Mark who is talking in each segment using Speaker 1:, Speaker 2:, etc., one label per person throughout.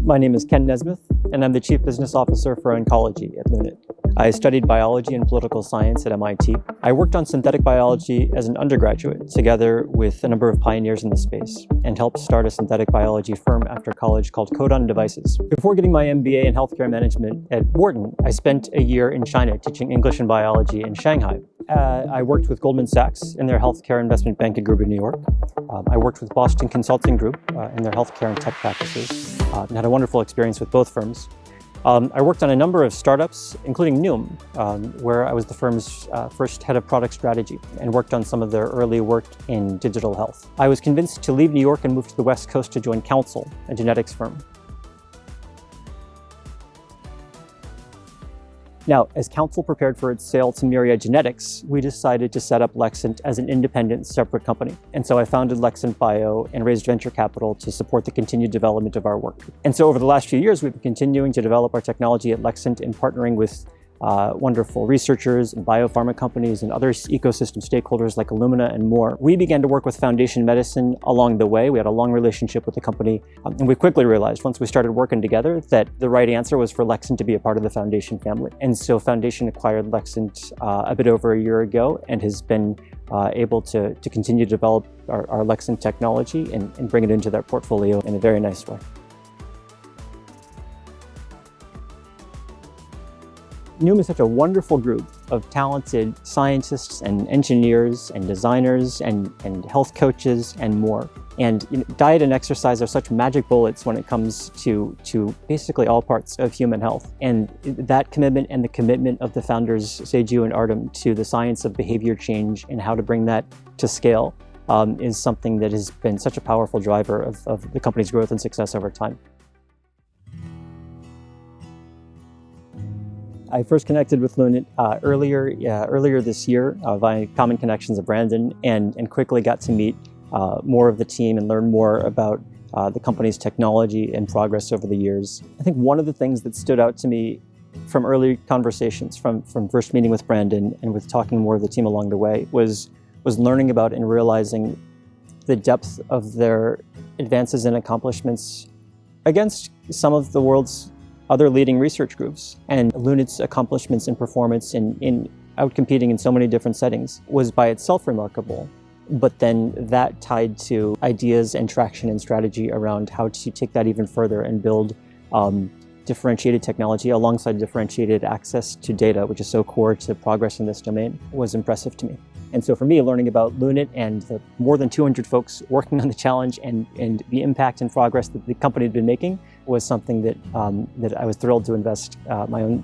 Speaker 1: My name is Ken Nesmith, and I'm the Chief Business Officer for Oncology at Lunit. I studied biology and political science at MIT. I worked on synthetic biology as an undergraduate, together with a number of pioneers in the space, and helped start a synthetic biology firm after college called Codon Devices. Before getting my MBA in healthcare management at Wharton, I spent a year in China teaching English and biology in Shanghai. I worked with Goldman Sachs in their healthcare investment banking group in New York. I worked with Boston Consulting Group in their healthcare and tech practices, and had a wonderful experience with both firms. I worked on a number of startups, including Noom, where I was the firm's first head of product strategy and worked on some of their early work in digital health. I was convinced to leave New York and move to the West Coast to join Counsel, a genetics firm. Now, as Counsel prepared for its sale to Myriad Genetics, we decided to set up Lexent as an independent, separate company. And so I founded Lexent Bio and raised venture capital to support the continued development of our work. And so over the last few years, we've been continuing to develop our technology at Lexent and partnering with wonderful researchers and biopharma companies and other ecosystem stakeholders like Illumina and more. We began to work with Foundation Medicine along the way. We had a long relationship with the company, and we quickly realized once we started working together that the right answer was for Lexent to be a part of the Foundation family. And so Foundation acquired Lexent a bit over a year ago and has been able to continue to develop our Lexent technology and bring it into their portfolio in a very nice way. Noom is such a wonderful group of talented scientists and engineers and designers and health coaches and more. And diet and exercise are such magic bullets when it comes to basically all parts of human health. And that commitment and the commitment of the founders, Seju and Artem, to the science of behavior change and how to bring that to scale is something that has been such a powerful driver of the company's growth and success over time. I first connected with Lunit earlier this year via common connections of Brandon and quickly got to meet more of the team and learn more about the company's technology and progress over the years. I think one of the things that stood out to me from early conversations, from first meeting with Brandon and with talking more of the team along the way, was learning about and realizing the depth of their advances and accomplishments against some of the world's other leading research groups. And Lunit's accomplishments and performance in outcompeting in so many different settings was by itself remarkable. But then that tied to ideas and traction and strategy around how to take that even further and build differentiated technology alongside differentiated access to data, which is so core to progress in this domain, was impressive to me. And so for me, learning about Lunit and the more than 200 folks working on the challenge and the impact and progress that the company had been making was something that I was thrilled to invest my own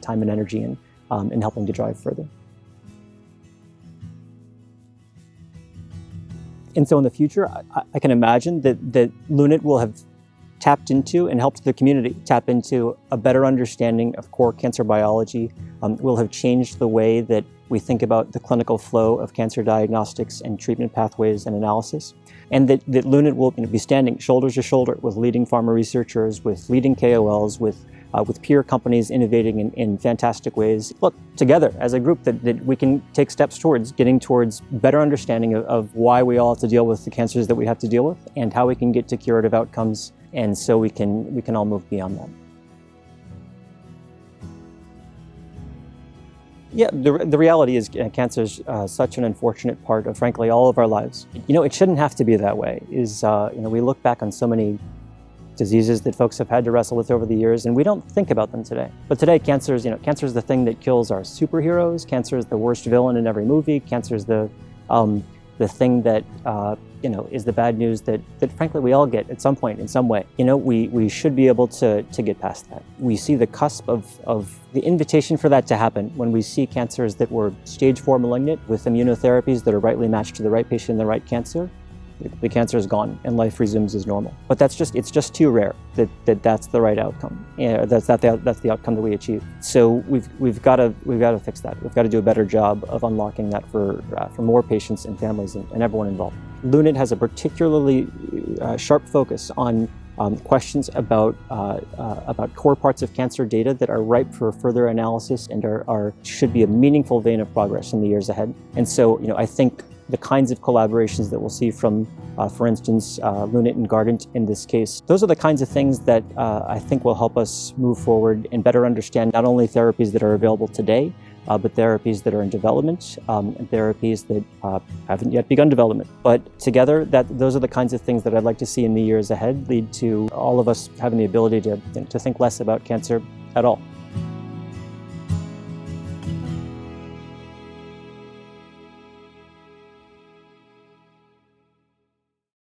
Speaker 1: time and energy in helping to drive further. And so in the future, I can imagine that Lunit will have tapped into and helped the community tap into a better understanding of core cancer biology, will have changed the way that we think about the clinical flow of cancer diagnostics and treatment pathways and analysis, and that Lunit will be standing shoulder to shoulder with leading pharma researchers, with leading KOLs, with peer companies innovating in fantastic ways. Look, together as a group that we can take steps towards getting towards better understanding of why we all have to deal with the cancers that we have to deal with and how we can get to curative outcomes, and so we can all move beyond that. Yeah, the reality is cancer is such an unfortunate part of, frankly, all of our lives. It shouldn't have to be that way. We look back on so many diseases that folks have had to wrestle with over the years, and we don't think about them today. But today, cancer is the thing that kills our superheroes. Cancer is the worst villain in every movie. Cancer is the thing that is the bad news that frankly we all get at some point in some way. We should be able to get past that. We see the cusp of the invitation for that to happen when we see cancers that were stage 4 malignant with immunotherapies that are rightly matched to the right patient and the right cancer. The cancer is gone and life resumes as normal. But it's just too rare that's the right outcome. That's the outcome that we achieve. So we've got to fix that. We've got to do a better job of unlocking that for more patients and families and everyone involved. Lunit has a particularly sharp focus on questions about core parts of cancer data that are ripe for further analysis and should be a meaningful vein of progress in the years ahead. And so, I think the kinds of collaborations that we'll see from, for instance, Lunit and Gardant in this case. Those are the kinds of things that I think will help us move forward and better understand not only therapies that are available today, but therapies that are in development and therapies that haven't yet begun development. But together, those are the kinds of things that I'd like to see in the years ahead lead to all of us having the ability to think less about cancer at all.